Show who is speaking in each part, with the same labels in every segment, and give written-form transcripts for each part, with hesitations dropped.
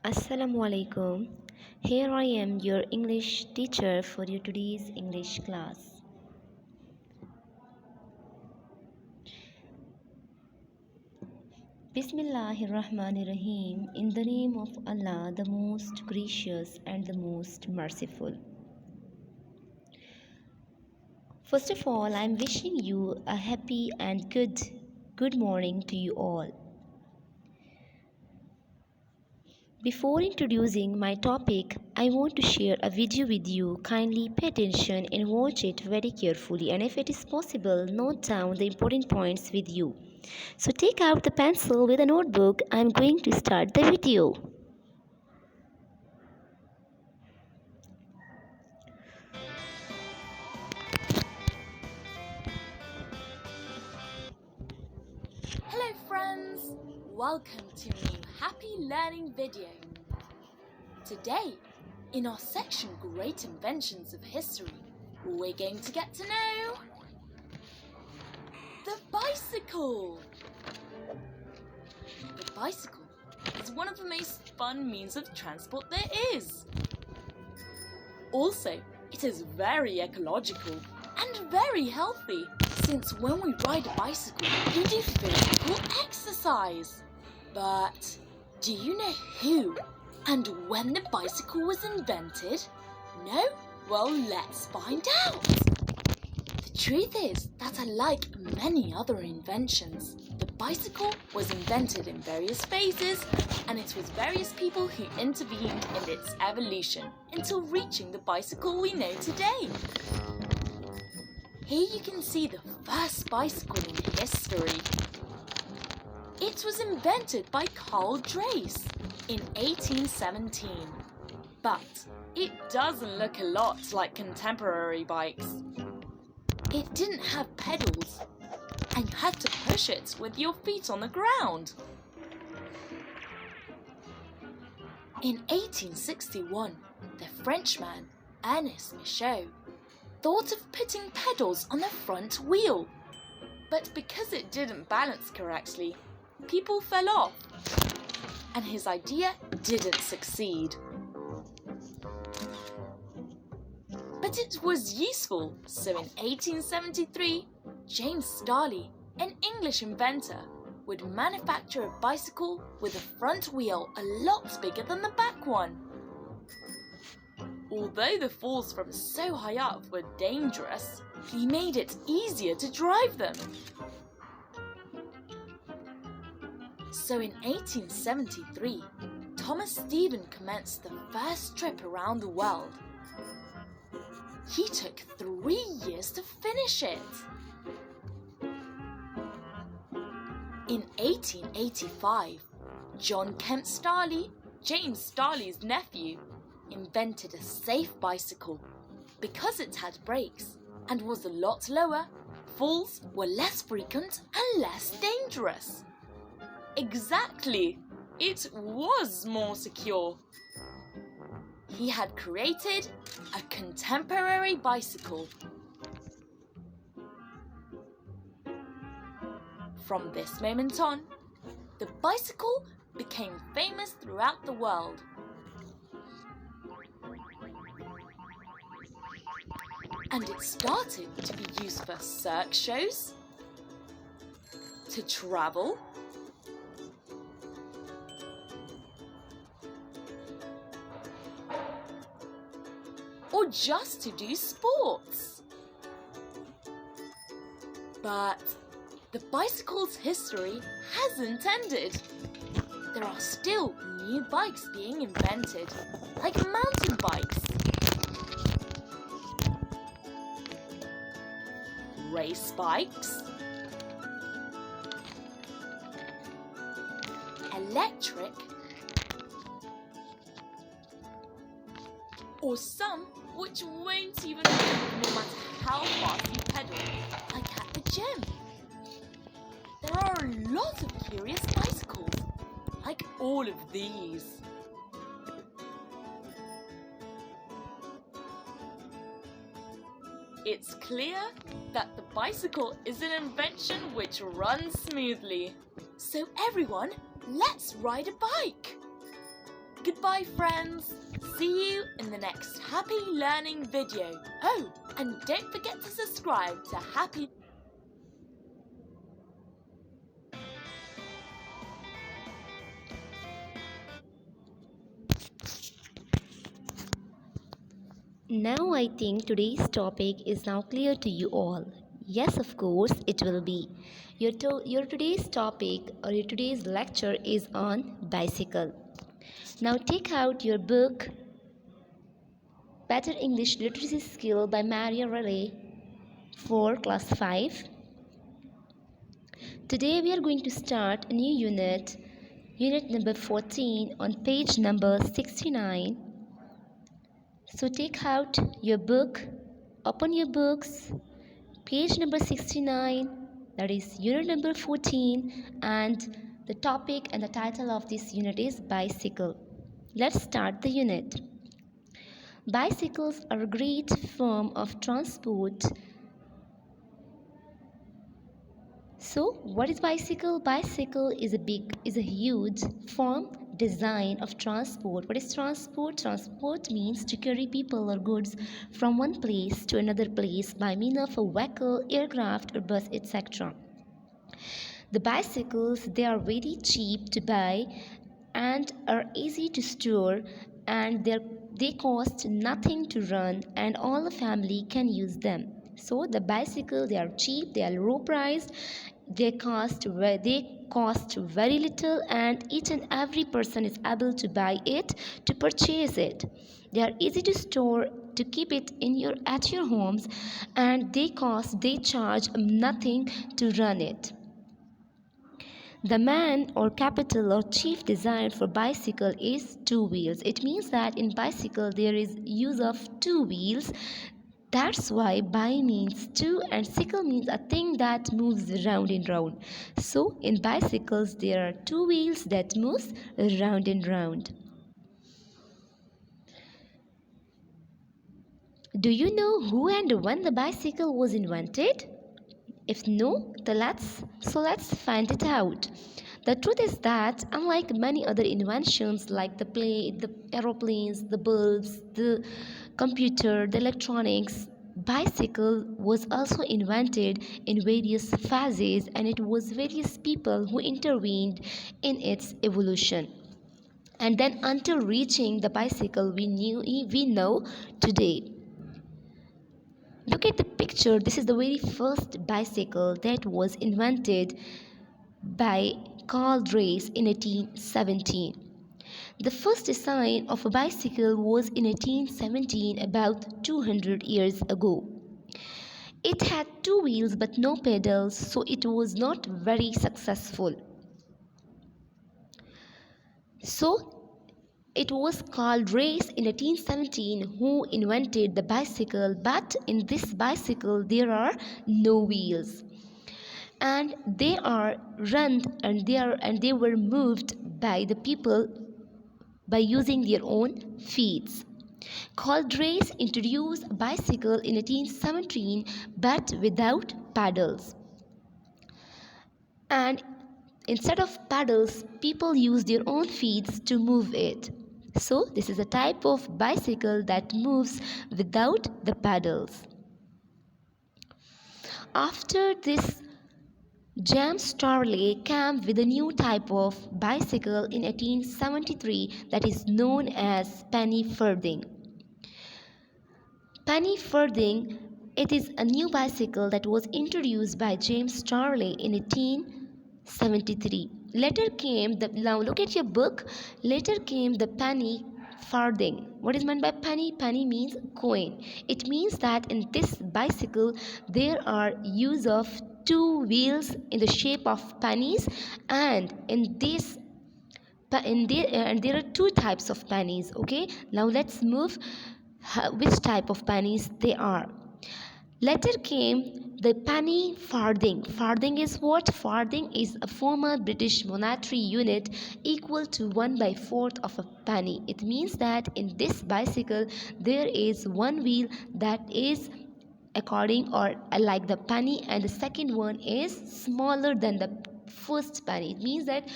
Speaker 1: Assalamu alaikum. Here I am, your English teacher for your today's English class. Bismillahirrahmanirrahim. In the name of Allah, the most gracious and the most merciful. First of all, I am wishing you a happy and good morning to you all. Before introducing my topic, I want to share a video with you. Kindly pay attention and watch it very carefully, and if it is possible, note down the important points with you. So take out the pencil with a notebook. I am going to start the video.
Speaker 2: Hello friends! Welcome to a new Happy Learning video. Today, in our section Great Inventions of History, we're going to get to know the bicycle. The bicycle is one of the most fun means of transport there is. Also, it is very ecological and very healthy, since when we ride a bicycle, we do physical exercise. But do you know who and when the bicycle was invented? No? Well, let's find out. The truth is that unlike many other inventions, the bicycle was invented in various phases, and it was various people who intervened in its evolution until reaching the bicycle we know today. Here you can see the first bicycle in history. It was invented by Carl Drace in 1817, but it doesn't look a lot like contemporary bikes. It didn't have pedals, and you had to push it with your feet on the ground. In 1861, the Frenchman Ernest Michaud thought of putting pedals on the front wheel, but because it didn't balance correctly, people fell off, and his idea didn't succeed. But it was useful, so in 1873, James Starley, an English inventor, would manufacture a bicycle with a front wheel a lot bigger than the back one. Although the falls from so high up were dangerous, he made it easier to drive them. So in 1873, Thomas Stephen commenced the first trip around the world. He took 3 years to finish it. In 1885, John Kemp Starley, James Starley's nephew, invented a safe bicycle. Because it had brakes and was a lot lower, falls were less frequent and less dangerous. Exactly! It was more secure. He had created a contemporary bicycle. From this moment on, the bicycle became famous throughout the world. And it started to be used for circus shows, to travel, or just to do sports. But the bicycle's history hasn't ended. There are still new bikes being invented, like mountain bikes, race bikes, electric, or some which won't even move no matter how fast you pedal, like at the gym. There are a lot of curious bicycles, like all of these. It's clear that the bicycle is an invention which runs smoothly. So everyone, let's ride a bike! Goodbye, friends. See you in the next Happy Learning video. Oh, and don't forget to subscribe to Happy.
Speaker 1: Now I think today's topic is now clear to you all. Yes, of course, it will be. Your today's topic or your today's lecture is on bicycle. Now take out your book Better English Literacy Skill by Maria Riley for class 5. Today we are going to start a new unit, unit number 14 on page number 69. So take out your book, open your books, page number 69, that is unit number 14, and the topic and the title of this unit is bicycle. Let's start the unit. Bicycles are a great form of transport. So, what is bicycle? Bicycle is a huge form design of transport. What is transport? Transport means to carry people or goods from one place to another place by means of a vehicle, aircraft or bus, etc. The bicycles, they are very cheap to buy and are easy to store, and they cost nothing to run, and all the family can use them. So the bicycle, they are cheap, they are low priced, they cost very little, and each and every person is able to buy it, to purchase it. They are easy to store, to keep it at your homes, and they charge nothing to run it. The man or capital or chief design for bicycle is two wheels. It means that in bicycle there is use of two wheels. That's why bi means two and cycle means a thing that moves round and round. So in bicycles there are two wheels that moves round and round. Do you know who and when the bicycle was invented? If no, then let's find it out. The truth is that unlike many other inventions like the aeroplanes, the bulbs, the computer, the electronics, bicycle was also invented in various phases, and it was various people who intervened in its evolution. And then until reaching the bicycle we know today. Look at the picture. This is the very first bicycle that was invented by Carl Drace in 1817. The first design of a bicycle was in 1817, about 200 years ago. It had two wheels but no pedals, so it was not very successful. So it was Carl Drace in 1817 who invented the bicycle, but in this bicycle there are no wheels, and they are run and they were moved by the people by using their own feet. Carl Drace introduced a bicycle in 1817 but without pedals, and instead of pedals people use their own feet to move it. So this is a type of bicycle that moves without the pedals. After this, James Starley came with a new type of bicycle in 1873 that is known as Pennyfarthing. Pennyfarthing, it is a new bicycle that was introduced by James Starley in 1873. Now look at your book. Later came the penny farthing. What is meant by penny? Penny means coin. It means that in this bicycle there are use of two wheels in the shape of pennies, and and there are two types of pennies. Okay, now let's move which type of pennies they are. Later came the penny farthing. Farthing is what? Farthing is a former British monetary unit equal to 1/4 of a penny. It means that in this bicycle there is one wheel that is according or like the penny, and the second one is smaller than the first penny. It means that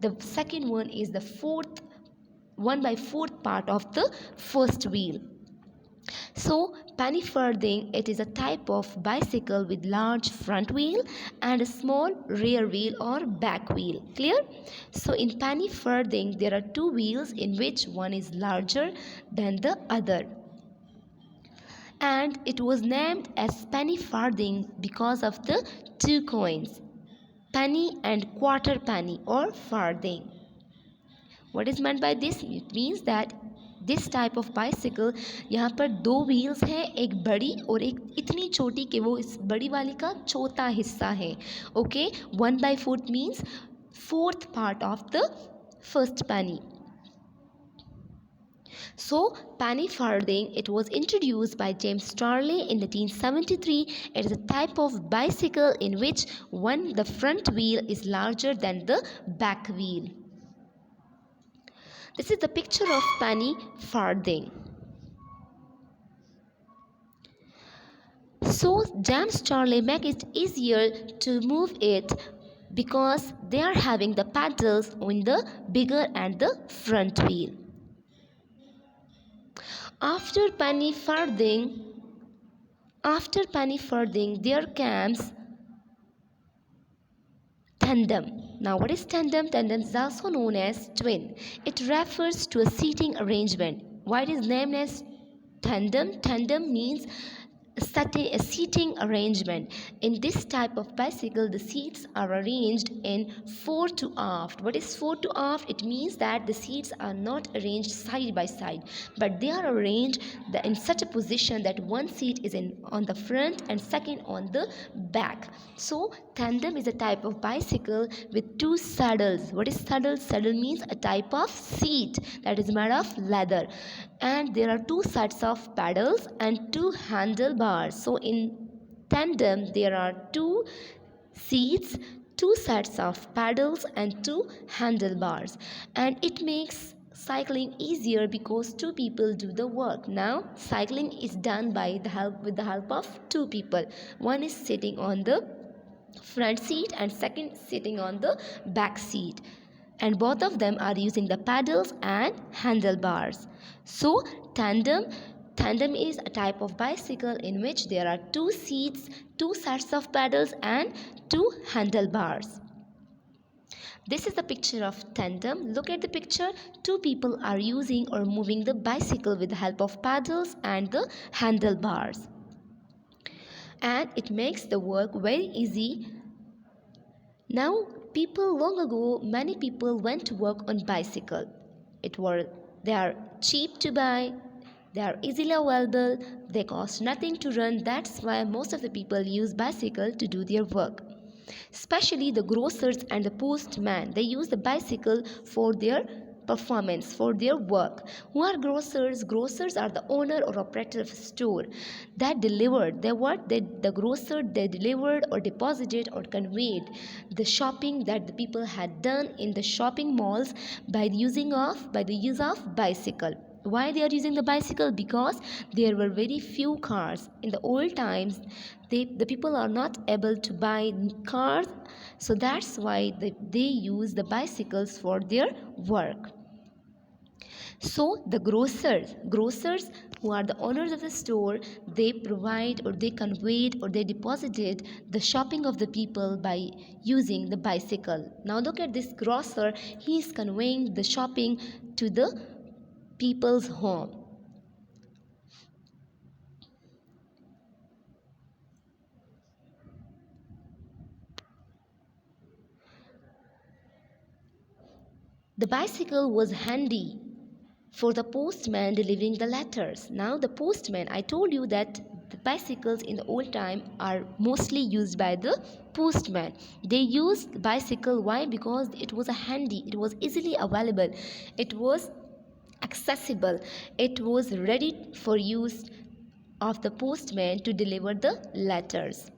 Speaker 1: the second one is the fourth 1/4 part of the first wheel. So, pennyfarthing, it is a type of bicycle with large front wheel and a small rear wheel or back wheel. Clear? So, in pennyfarthing, there are two wheels in which one is larger than the other. And it was named as pennyfarthing because of the two coins, penny and quarter penny or farthing. What is meant by this? It means that this type of bicycle यहाँ पर दो wheels हैं, एक बड़ी और एक इतनी छोटी कि वो इस बड़ी वाली का चौथा हिस्सा है. Okay, 1/4 means fourth part of the first penny. So, pennyfarthing, it was introduced by James Starley in 1873. It is a type of bicycle in which the front wheel is larger than the back wheel. This is the picture of pennyfarthing. So, James Starley make it easier to move it because they are having the pedals on the bigger and the front wheel. After pennyfarthing, there comes tandem. Now, what is tandem? Tandem is also known as twin. It refers to a seating arrangement. Why it is named as tandem? Tandem means a seating arrangement. In this type of bicycle, the seats are arranged in fore to aft. What is fore to aft? It means that the seats are not arranged side by side, but they are arranged in such a position that one seat is on the front and second on the back. So, tandem is a type of bicycle with two saddles. What is saddle? Saddle means a type of seat that is made of leather. And there are two sets of pedals and two handlebars. So in tandem, there are two seats, two sets of pedals and two handlebars. And it makes cycling easier because two people do the work. Now, cycling is done with the help of two people. One is sitting on the front seat and second sitting on the back seat, and both of them are using the pedals and handlebars. So, tandem is a type of bicycle in which there are two seats, two sets of pedals and two handlebars. This is the picture of tandem. Look at the picture. Two people are using or moving the bicycle with the help of pedals and the handlebars. And it makes the work very easy. Now, long ago, many people went to work on bicycle. They are cheap to buy, they are easily available, they cost nothing to run. That's why most of the people use bicycle to do their work. Especially the grocers and the postmen, they use the bicycle for their performance, for their work. Who are grocers? Grocers are the owner or operator of a store that delivered. The grocer, they delivered or deposited or conveyed the shopping that the people had done in the shopping malls by the use of bicycle. Why they are using the bicycle? Because there were very few cars in the old times. The people are not able to buy cars, so that's why they use the bicycles for their work. So the grocers who are the owners of the store, they provide or they conveyed or they deposited the shopping of the people by using the bicycle. Now look at this grocer, he is conveying the shopping to the people's home. The bicycle was handy for the postman delivering the letters. Now the postman, I told you that the bicycles in the old time are mostly used by the postman. They used the bicycle. Why? Because it was handy, it was easily available, it was accessible, it was ready for use of the postman to deliver the letters.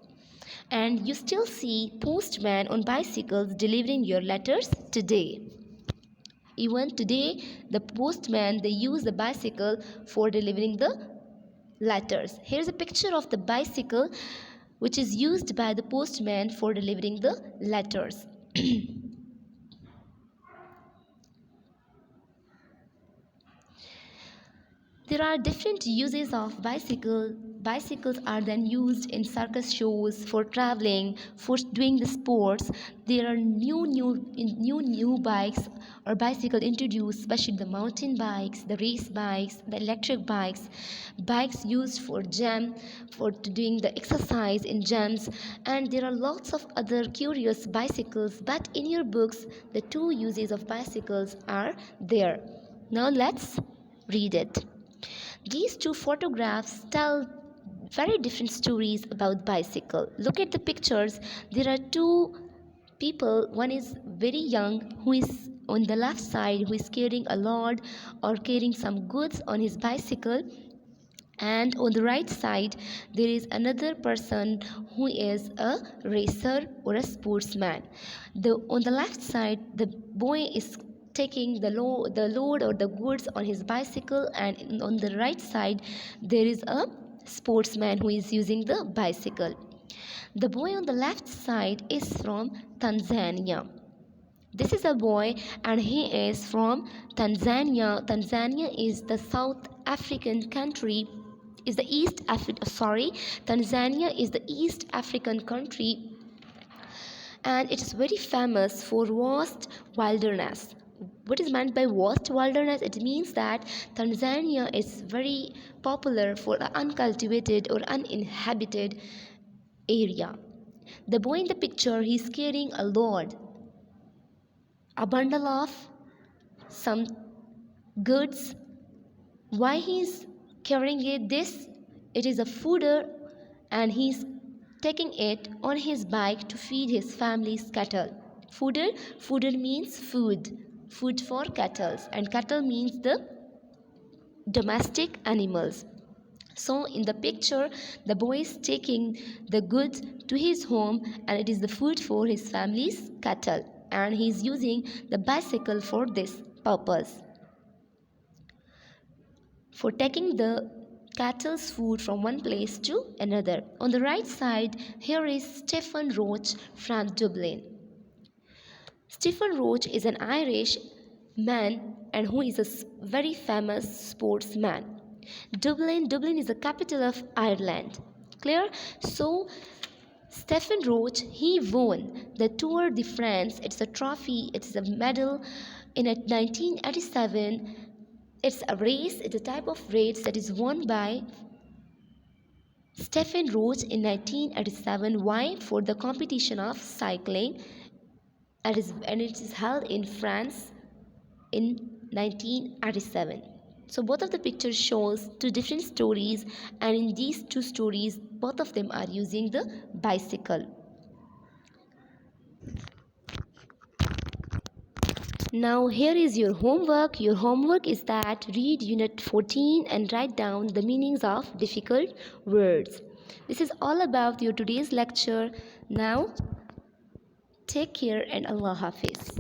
Speaker 1: And you still see postmen on bicycles delivering your letters today. Even today, the postman, they use the bicycle for delivering the letters. Here's a picture of the bicycle which is used by the postman for delivering the letters. There are different uses of bicycle. Bicycles are then used in circus shows, for traveling, for doing the sports. There are new bikes or bicycle introduced, especially the mountain bikes, the race bikes, the electric bikes, bikes used for gym, for doing the exercise in gyms, and there are lots of other curious bicycles. But in your books, the two uses of bicycles are there. Now let's read it. These two photographs tell very different stories about bicycle. Look at the pictures. There are two people. One is very young, who is on the left side, who is carrying a load or carrying some goods on his bicycle, and on the right side there is another person who is a racer or a sportsman. On the left side, the boy is taking the load or the goods on his bicycle, and on the right side there is a sportsman who is using the bicycle. The boy on the left side is from Tanzania. This is a boy and he is from Tanzania. Tanzania is the South African country, is the East Africa, sorry, Tanzania is the East African country, and it is very famous for vast wilderness. What is meant by vast wilderness? It means that Tanzania is very popular for the uncultivated or uninhabited area. The boy in the picture, he's carrying a load, a bundle of some goods. Why he's carrying it is a fooder, and he's taking it on his bike to feed his family's cattle. Fooder means food for cattle, and cattle means the domestic animals. So in the picture, the boy is taking the goods to his home, and it is the food for his family's cattle, and he is using the bicycle for this purpose, for taking the cattle's food from one place to another. On the right side, here is Stephen Roach from Dublin. Stephen Roach is an Irish man and who is a very famous sportsman. Dublin is the capital of Ireland. Clear? So Stephen Roach, he won the Tour de France. It's a trophy, it's a medal in 1987. It's a race, it's a type of race that is won by Stephen Roach in 1987. Why? For the competition of cycling, and it is held in France in 1987. So both of the pictures shows two different stories, and in these two stories, both of them are using the bicycle. Now here is your homework. Your homework is that read unit 14 and write down the meanings of difficult words. This is all about your today's lecture. Now take care and Allah Hafiz.